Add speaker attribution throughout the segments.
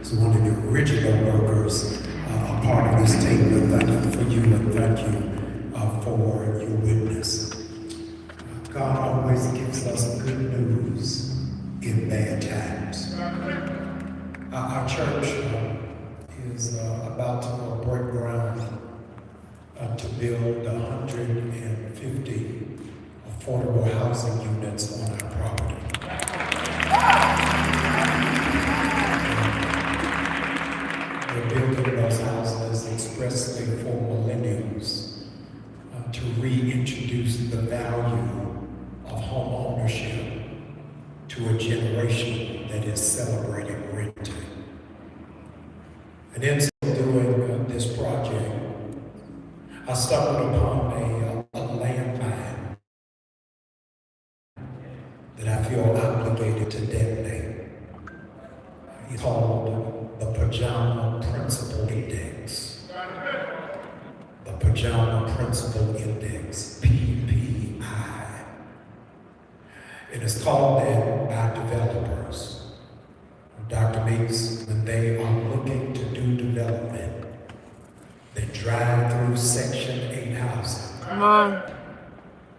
Speaker 1: is one of the original workers, a part of this statement. Thank you for you and thank you for your witness. God always gives us good news in bad times. Our church is about to break ground to build 150 affordable housing units on our property. We're building those houses expressly for millennials to reintroduce the value of home ownership to a generation that is celebrating renting. And in doing this project, I stumbled upon a landmine that I feel obligated to detonate. It's called the Pajama Principal Index. The Pajama Principal Index, PPI. It is called that by developers. Dr. Meeks, when they are looking to do development, they drive through Section 8 housing.
Speaker 2: Come on.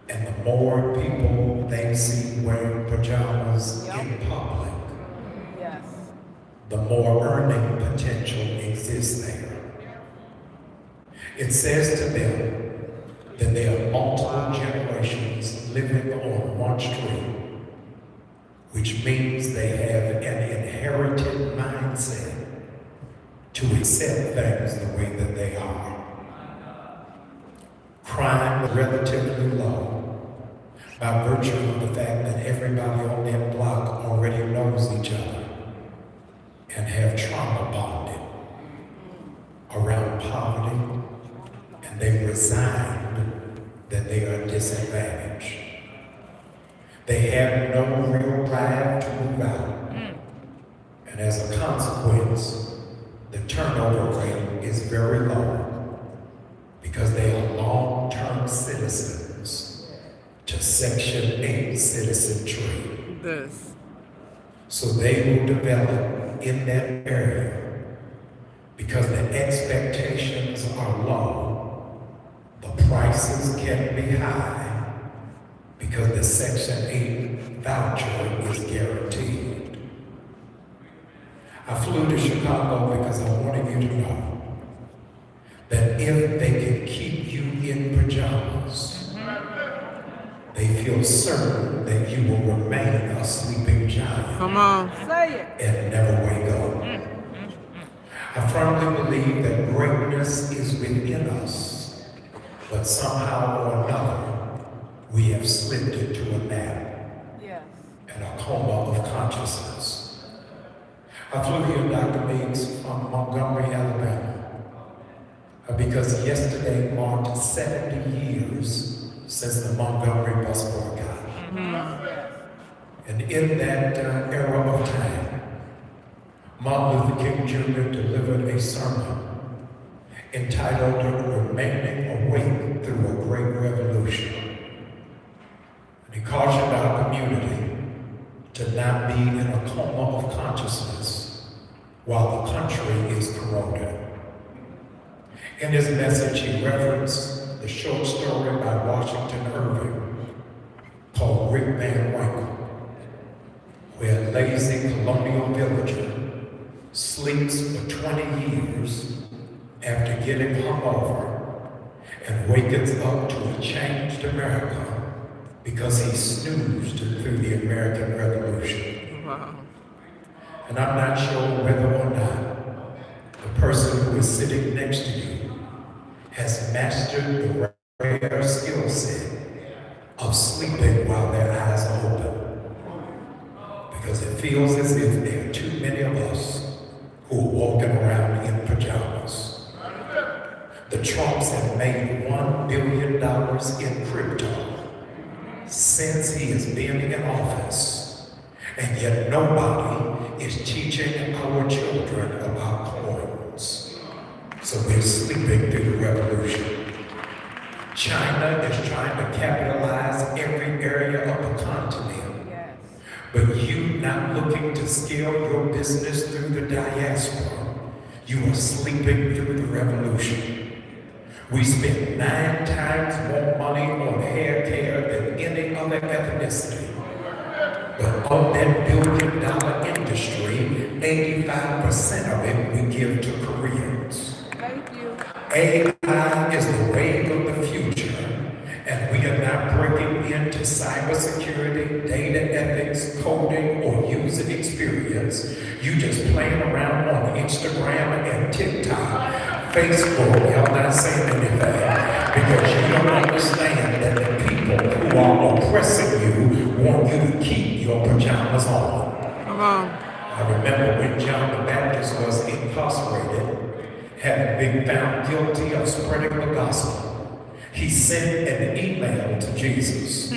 Speaker 1: And the more people they see wearing pajamas in public,
Speaker 2: Yes.
Speaker 1: the more earning potential exists there. It says to them that there are multiple generations living on one street, which means they have an inherited mindset to accept things the way that they are. Crime is relatively low by virtue of the fact that everybody on that block already knows each other and have trauma bonded around poverty, and they resigned that they are disadvantaged. They have no real drive to move out. And as a consequence, the turnover rate is very low because they are long-term citizens to Section 8 citizenry.
Speaker 2: This.
Speaker 1: So they will develop in that area because the expectations are low, the prices can be high, because the Section 8 voucher is guaranteed. I flew to Chicago because I wanted you to know that if they can keep you in pajamas, they feel certain that you will remain a sleeping giant.
Speaker 2: Come on. Say it.
Speaker 1: And never wake up. I firmly believe that greatness is within us, but somehow or another, we have slipped into a nap and a coma of consciousness. I flew here, Dr. Meeks, from Montgomery, Alabama, because yesterday marked 70 years since the Montgomery bus boycott. And in that era of time, Martin Luther King Jr. delivered a sermon entitled "Remaining Awake Through a Great Revolution." He cautioned our community to not be in a coma of consciousness while the country is corroded. In his message, he referenced the short story by Washington Irving called Rip Van Winkle, where a lazy colonial villager sleeps for 20 years after getting hungover and wakens up to a changed America because he snoozed through the American Revolution.
Speaker 2: Wow.
Speaker 1: And I'm not sure whether or not the person who is sitting next to you has mastered the rare skill set of sleeping while their eyes are open. Because it feels as if there are too many of us who are walking around in pajamas. The Trumps have made $1 billion in crypto since he has been in office, and yet nobody is teaching our children about coins. So we're sleeping through the revolution. China is trying to capitalize every area of the continent But you not looking to scale your business through the diaspora, you are sleeping through the revolution. We spend 9 times more money on hair care than any other ethnicity. But of that billion-dollar industry, 85% of it we give to Koreans.
Speaker 2: Thank you.
Speaker 1: AI is the wave of the future, and we are not breaking into cybersecurity, data ethics, coding, or user experience. You just playing around on Instagram and TikTok, Facebook. Y'all not saying anything because you don't understand that the people who are oppressing you want you to keep your pajamas on.
Speaker 2: Come on.
Speaker 1: I remember when John the Baptist was incarcerated, having been found guilty of spreading the gospel, he sent an email to Jesus,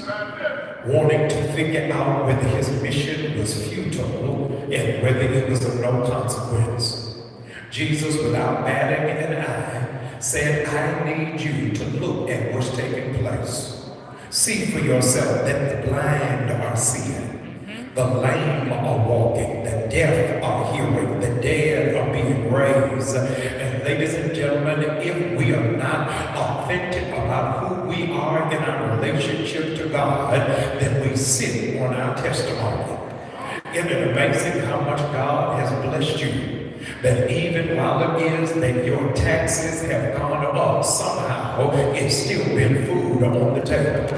Speaker 1: wanting to figure out whether his mission was futile and whether it was of no consequence. Jesus, without batting an eye, said, I need you to look at what's taking place. See for yourself that the blind are seeing, the lame are walking, the deaf are hearing, the dead are being raised. And ladies and gentlemen, if we are not authentic about who we are in our relationship to God, then we sit on our testimony. Isn't it amazing how much God has blessed you? That even while it is that your taxes have gone up, somehow it's still been food on the table.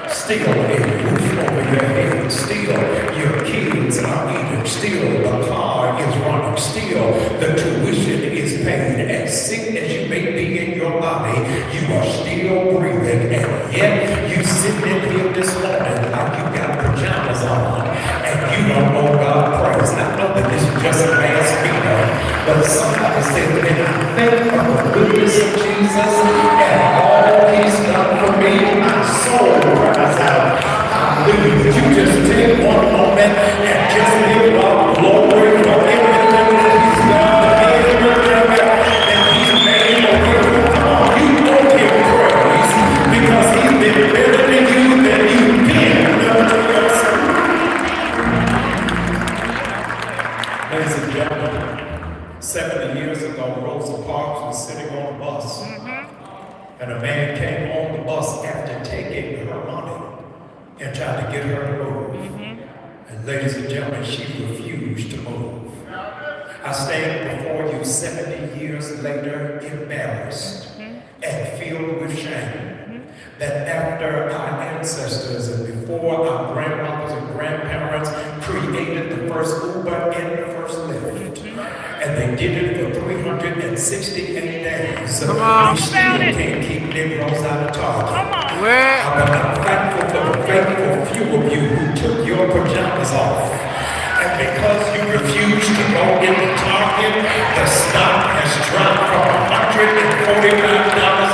Speaker 1: Still a roof over your head. Still your kids are eating. Still the car is running. Still the tuition is paid. As sick as you may be in your body, you are still breathing. And yet you sitting in here this morning like you got pajamas on and you don't owe God praise. I know that this is just a man's speaker, but somebody said, and I think of the goodness of Jesus and all he's done for me, my soul cries out, hallelujah. Would you just take one moment and just give God glory for everything that he's done and he's made a way. Come on, you owe him praise because he's been better than you than you've been to yourself. Ladies and gentlemen, 70 years ago, Rosa Parks was sitting on a bus, and a man came on the bus after taking her money and tried to get her to move. And ladies and gentlemen, she refused to move. I stand before you 70 years later, embarrassed and filled with shame that after our ancestors and before our grandmothers and grandparents created the first Uber and the first Lyft, and they did it for 368 days, we still can't keep Negroes out of Target. But I'm thankful for the faithful few of you who took your pajamas off. And because you refused to go into Target, the stock has dropped from $145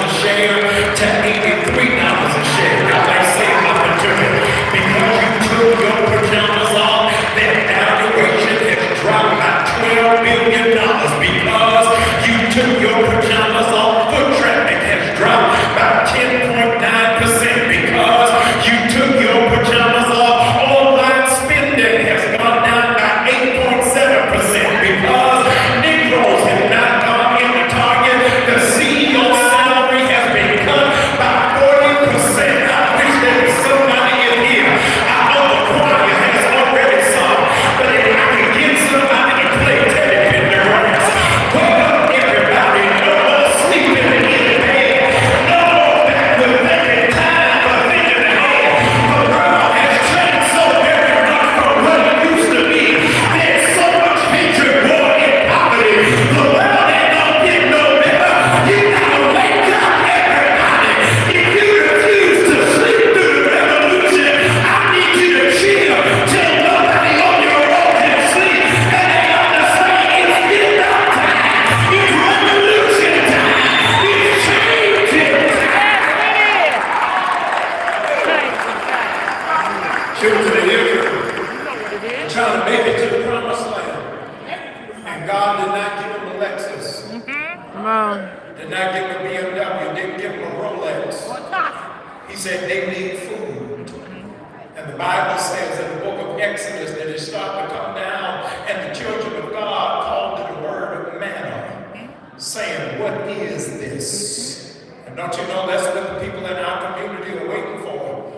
Speaker 1: a share to $83 a share. Now they say opportunity. Because you took your pajamas off, their valuation has dropped by $12 billion. Because you took your pajamas off, foot traffic has dropped by 10.9%. Because you took your pajamas off, online spending has gone down by 8.7%. Because Negroes have not gone into Target, the CEO salary has been cut by 40%. I wish there was somebody in here. I know the choir has already sung, but if I could get somebody to play Teddy Pendergrass, wake up everybody, no more sleeping in the bed, no more backward thinking time for thinking ahead. The world has changed so very much from what it used to be. There's so much hatred, war, and poverty. The world ain't gonna get no better. You gotta wake up, everybody. If you refuse to sleep through the revolution, I need you to chill till nobody on your road can sleep. And they understand it's get-up time. It's revolution time. It's changing time. Children of Israel trying to make it to the promised land. And God did not give them a Lexus. Did not give them a BMW. Didn't give them a Rolex. He said they need food. And And the Bible says in the book of Exodus that it started to come down, and the children of God called it the word manna, saying, what is this? And don't you know that's what the people in our community are waiting for,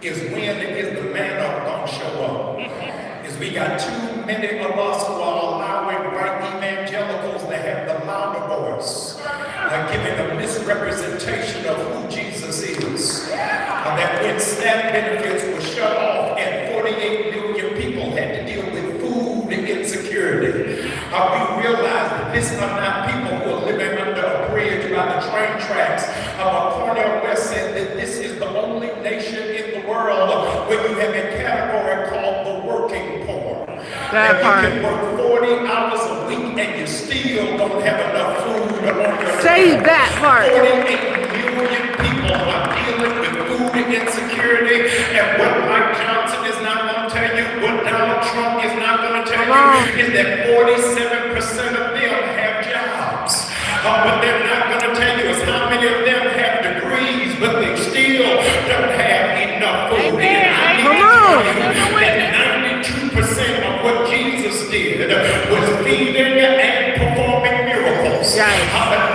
Speaker 1: is when is the manna going to show up? Is we got too many of us who are allowing white evangelicals to have the louder voice, giving a misrepresentation of who Jesus is. That when SNAP benefits were shut off and 48 million people had to deal with food insecurity, we realized that this are not people who are living under a bridge by the train tracks. Cornel West said that this is the only nation in the world where you have a category called the working poor.
Speaker 3: That part.
Speaker 1: You can work 40 hours a week and you still don't have enough food on your
Speaker 3: Say that part.
Speaker 1: 48 million people are dealing with food insecurity, and what Mike Johnson is not going to tell you, what Donald Trump is not going to tell you, is that 47% of them have jobs. What they're not going to tell you is how many of them have degrees, but they still don't have enough food.
Speaker 3: Come on.
Speaker 1: And 92% of what Jesus did was feeding and performing miracles.
Speaker 3: Yes.
Speaker 1: But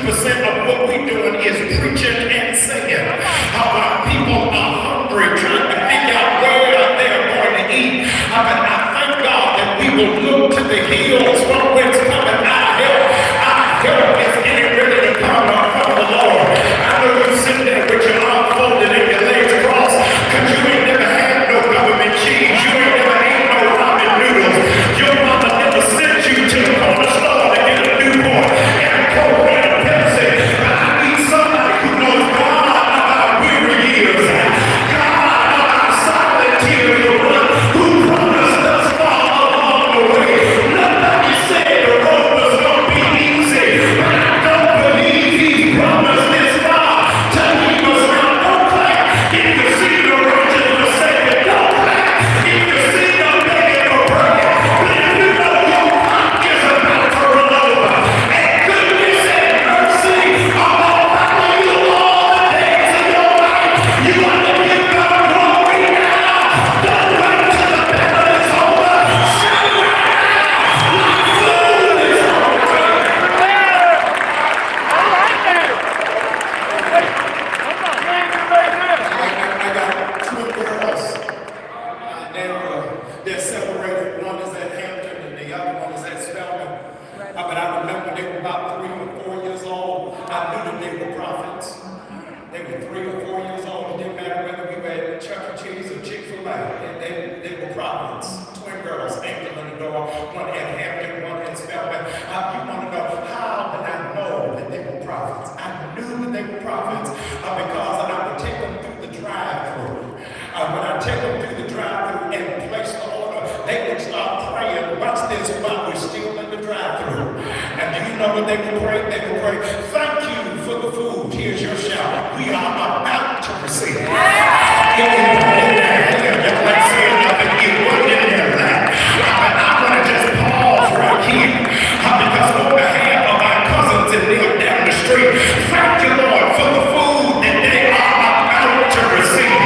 Speaker 1: 92% of what we're doing is preaching and singing. Our people are hungry, trying to figure out where they're going to eat. But I thank God that we will look to the hills from whence cometh our help. Our help is getting ready to come from the Lord. I know you sit there with your arms folded and your legs crossed, because you ain't never had no government cheese. You ain't never ate no ramen noodles. Your mama never sent you to the corner store to get a Newport and a Coke and a Pepsi. But I need somebody who knows God about weary years. God about silent tears, the one who promised us far along the way. Nobody said the road was going to be easy, but I don't believe he promised this far till he was around. Don't clap if you see the righteous forsaken. Don't clap if you see them begging for bread. But if you know your clock is about to run over, and goodness and mercy are going to follow you all the days of your life, you want to give God glory now. Don't wait till the battle is over. Shout it out. My food is hungry. I got two girls. They're separated. One is at Hampton and the other one is at Spelman. But I remember they were about 3 or 4 years old. I knew that they were prophets. They were 3 or 4 years old. It didn't matter whether we were at Chuck E. Cheese or Chick-fil-A. They were prophets. Twin girls, angel in the door. One at Hampton, one at Spelman. You want to know how did I know that they were prophets? I knew that they were prophets because I would take them through the drive-thru. When I take them through the drive-thru and place the order, they would start praying. Watch this while we're still in the drive-thru. And do you know what they would pray? They would pray, thank you for the food. Here's your shout. We are about to receive it. It was in their hand. Y'all ain't saying nothing. It wasn't in their lap. But I'm going to just pause right here. Because on behalf of our cousins and them down the street, thank you, Lord, for the food that they are about to receive.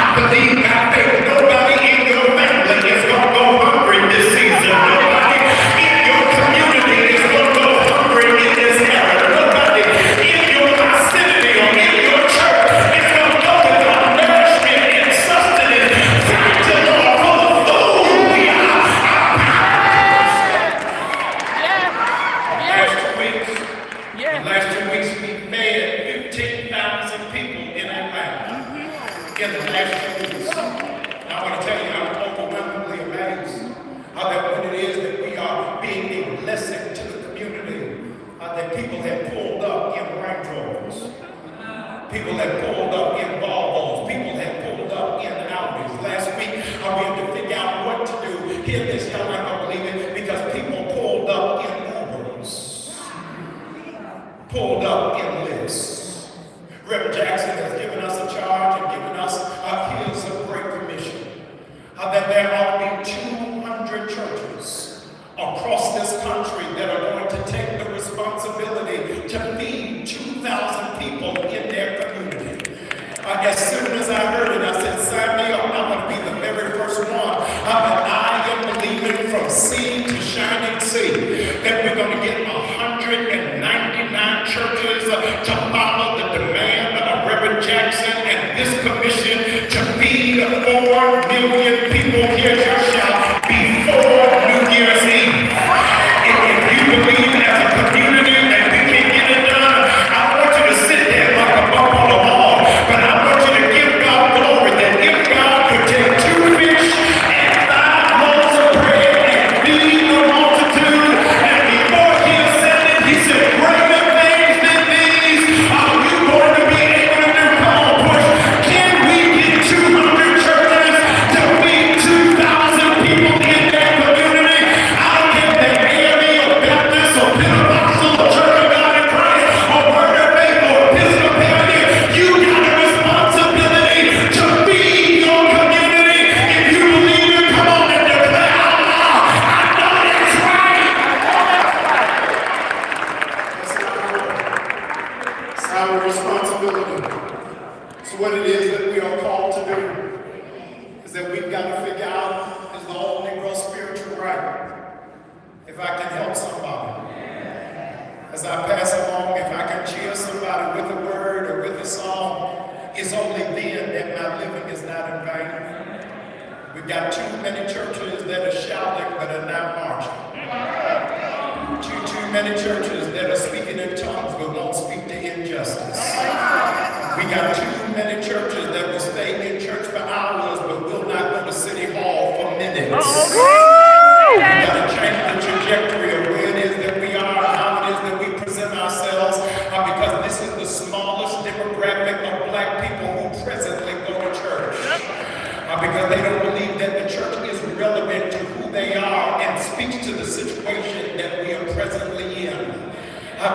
Speaker 1: I believe by faith nobody in your family is going to go hungry this season. Nobody in your community is going to go hungry in this era. Nobody in your vicinity or in your church is going to go without nourishment and sustenance. Thank you, Lord, for the food we are Last 2 weeks we fed 15,000 people in Atlanta. In the last 2 weeks. I want to tell you, I'm overwhelmingly amazed that what it is that we are being a blessing to the community, that people have pulled up in Range Rovers. People have pulled up in Volvos. People have pulled up in Audis. Last week, we had to figure out what to do. Hear this, y'all not going to believe it, because people pulled up in Ubers. Pulled up in Lyfts. Reverend Jackson has given us a charge and given us his great commission. That there ought to be 200 churches across this country that are going to take the responsibility to feed 2,000 people in their community. As soon as I heard it, I said, sign me up. believe that we're going to get 199 churches to follow the demand of Reverend Jackson and this commission to feed 4 million people here shall before New Year's Eve. If you believe as a community that we can get it done, I want you to sit there like a bump on the wall, but I want you to give God glory that if God could take 2 fish and 5 loaves of bread and feed the multitude, and before he ascended, he said, greater things than these are you going to be able to do. Come on, push. Can we get 200 churches to feed 2,000 people in that community? I don't care if they're AME or Baptist or Pentecostal or Church of God in Christ or Word of Faith or Episcopalian. You got a responsibility to feed your community. If you believe it, come on and declare out loud, I know that's right. It's our responsibility. So what it is that we are called to do is that we've got to figure out, is the old Negro spiritual right? If I can help somebody, as I pass along, if I can cheer somebody with a word or with a song, it's only then that my living is not in vain. We've got too many churches that are shouting but are not marching. Too many churches that are speaking in tongues but won't speak to injustice. We got too many churches that will stay in church for hours but will not go to City Hall for minutes. We got to change the trajectory of where it is that we are, how it is that we present ourselves, because this is the smallest demographic of black people who presently go to church. Because they don't believe that the church is relevant to who they are and speaks to the situation that we are presently in.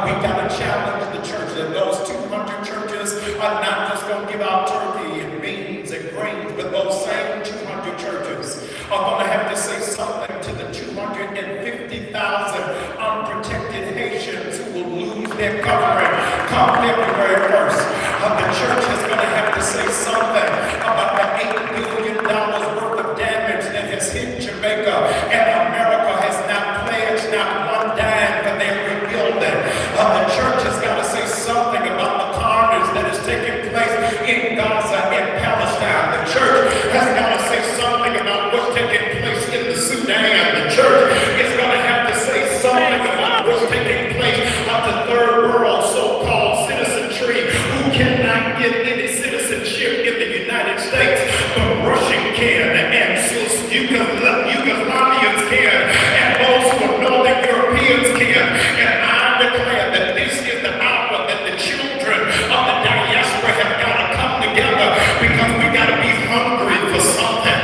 Speaker 1: We've got to challenge the church that those 200 churches are not just going to give out turkey and beans and grains, but those same 200 churches are going to have to say something to the 250,000 unprotected Haitians who will lose their covering come February 1st. The church is going to have to say something about the $8 billion worth of damage that has hit Jamaica, and America has not pledged not one dime for their rebuilding. The church has got to say something about the carnage that is taking place in Gaza and Palestine. The church has got to say something about what's taking place in the Sudan. The church is going to have to say something about what's taking place of the third world so-called citizenry who cannot get any citizenship in the United States, but Russian can, and Yugoslavians can, and those who are Northern Europeans can. And I declare that this is the hour that the children of the diaspora have got to come together, because we got to be hungry for something.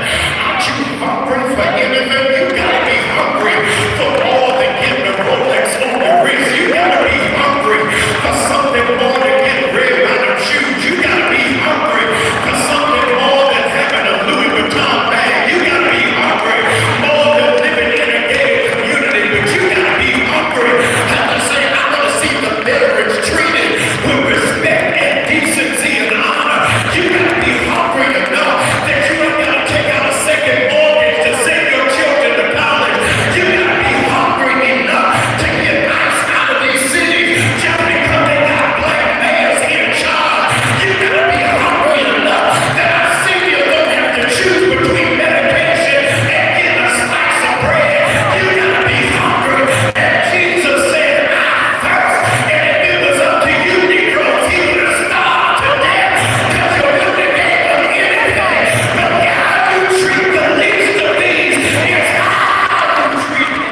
Speaker 1: Aren't you hungry for anything? You got to be hungry for more than getting a Rolex on the wrist. You got to be hungry for something more than getting red bottom shoes. You got to be hungry for something more than having a Louis Vuitton bag. You got to be hungry more than living in a gated community, but you got to be hungry. Have to say, I want to see the veterans treated with respect and decency and honor. You got to be hungry enough that you ain't got to take out a second mortgage to send your children to college. You got to be hungry enough to get ice out of these cities just because they got black mayors in charge. You got to be hungry enough that our seniors don't have to choose between medication and getting a slice of bread. You got to be hungry. And Jesus said, I thirst. And if it was up to you, Negroes, he would have starved to death because you wouldn't have gave them anything. But God, you treat the least of these is how you treat me.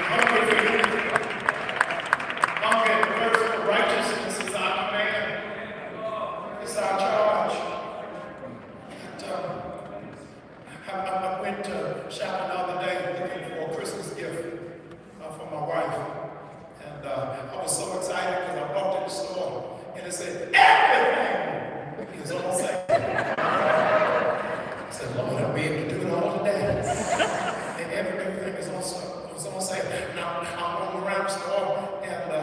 Speaker 1: Hungry for you. Hunger and thirst for righteousness is our command. It's our charge. I went shopping the other day looking for a Christmas gift for my wife. And I was so excited because I walked in the store and it said, everything is on sale. I said, Lord, I'll be able to do it all today. And everything is on sale. Now, I'm walking around the store and I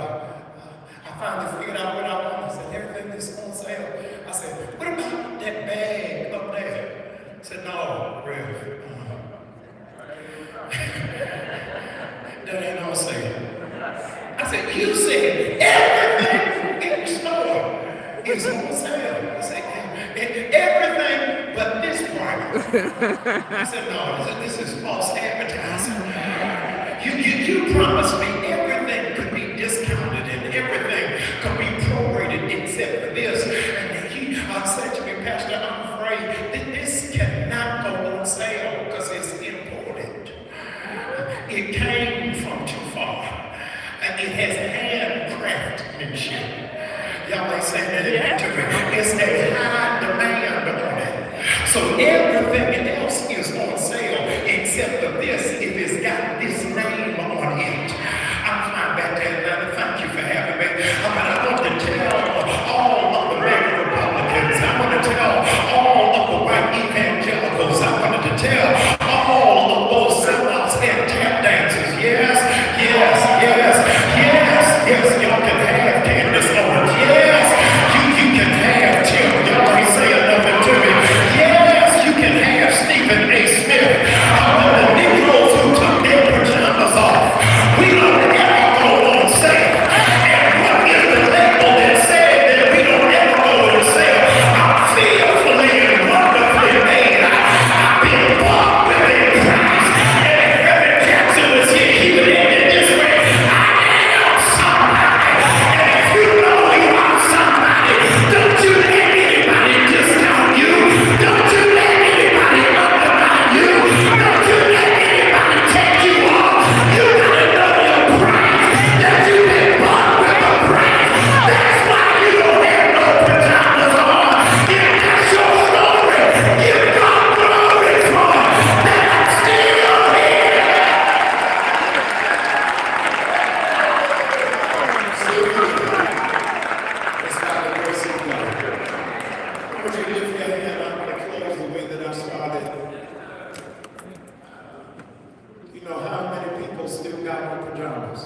Speaker 1: finally figured out what I wanted. I said, everything is on sale. I said, what about that bag up there? I said, no, Rev. That ain't no sale. I said, you said everything in the store is on sale. I said, yeah, everything but this product. I said, no, this is false advertising. You promised me everything could be discounted and everything could be prorated except for this. And he said to me, Pastor, I'm afraid that this cannot go on sale because it's imported. It came from too far. And it has handcraftsmanship. Y'all ain't saying that to me. It's a high demand on it. So everything else is on sale except for this if it's got this name on it. I'm flying back to Atlanta. Thank you for having me. But I want to tell all of the mega Republicans. I want to tell all of the white evangelicals. I wanted to tell all of those sellouts and tap dancers. Yes, yes, yes, yes, yes. Y'all can have Candace Owens. Yes, you can have Tim. Y'all ain't saying nothing to me. Yes, you can have Stephen A. Smith. The Negroes who took their pajamas off. We don't ever go on sale. And what is the label that said that we don't ever go on sale? I'm fearfully and wonderfully made. I've been bought with a price. And if Reverend Jackson was here, he would end it this way. I am somebody. And if you know you are somebody, don't you let anybody discount you. Don't you let anybody undermine you. Don't you let anybody take you off. You gotta know your price. That you've been bought with a price. That's why you don't have no pajamas on. If that's your story, give God glory for it. That I'm still here. It's by the grace of God. Would you lift your hand? I'm going to close the way that I started. You know how many people still got on pajamas?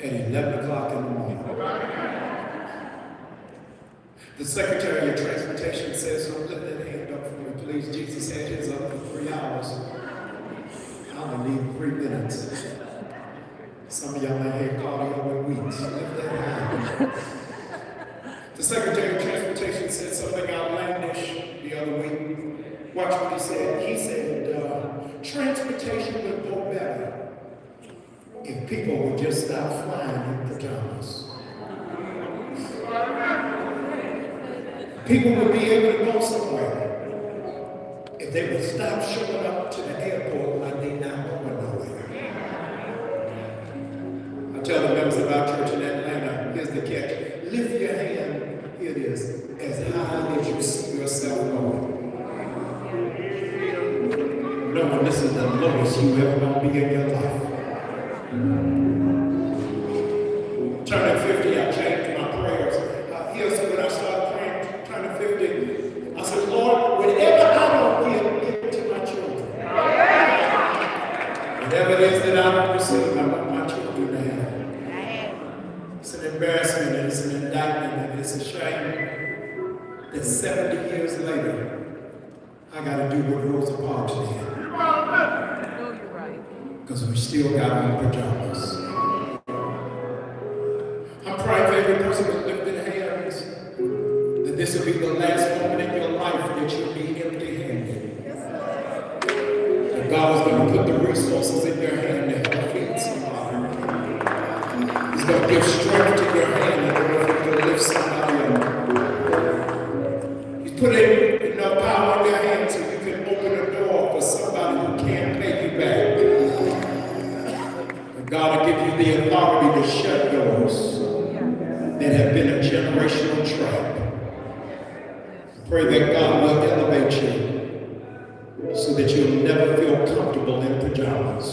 Speaker 1: At 11 o'clock in the morning. The Secretary of Transportation says, so lift that hand up for me, please. Jesus had his up for 3 hours. I only need 3 minutes. Some of y'all might have cardio in weeks. Lift that hand. The Secretary of Transportation said something outlandish the other week. Watch what he said. He said, transportation would go better if people would just stop flying in pajamas. People would be able to go somewhere if they would stop showing up to the airport like they're not going nowhere. I tell the members of our church in Atlanta, here's the catch. Lift your hand, here it is, as high as you see yourself going. Knowing this is the lowest you ever going to be in your life. Turning 50, I changed my prayers. Here's when I started praying, turning 50. I said, Lord, whatever I don't give to my children. Whatever it is that I don't receive, I want my children to have. It's an embarrassment, and it's an indictment, and it's a shame that 70 years later, I got to do what Rosa Parks did. Because we still got on pajamas. I'm praying for every person with lifted hands that this will be the last moment in your life that you'll be empty-handed. That God is going to put the resources in your hand to help feed somebody. He's going to give strength to your hand in order to lift somebody up. He's putting enough power in your hand so you can open a door for somebody who can't pay you back. God will give you the authority to shut doors that have been a generational trap. Pray that God will elevate you so that you'll never feel comfortable in pajamas.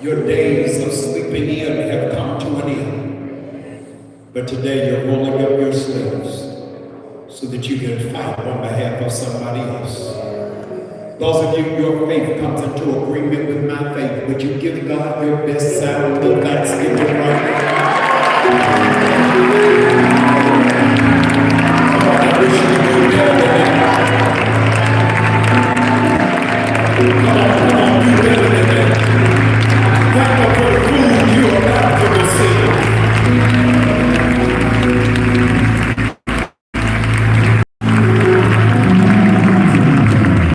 Speaker 1: Your days of sleeping in have come to an end. But today you're rolling up your sleeves so that you can fight on behalf of somebody else. Those of you, your faith comes into agreement with my faith. Would you give God your best sound of thanksgiving right now? Come on, I wish you knew better than that. Come on,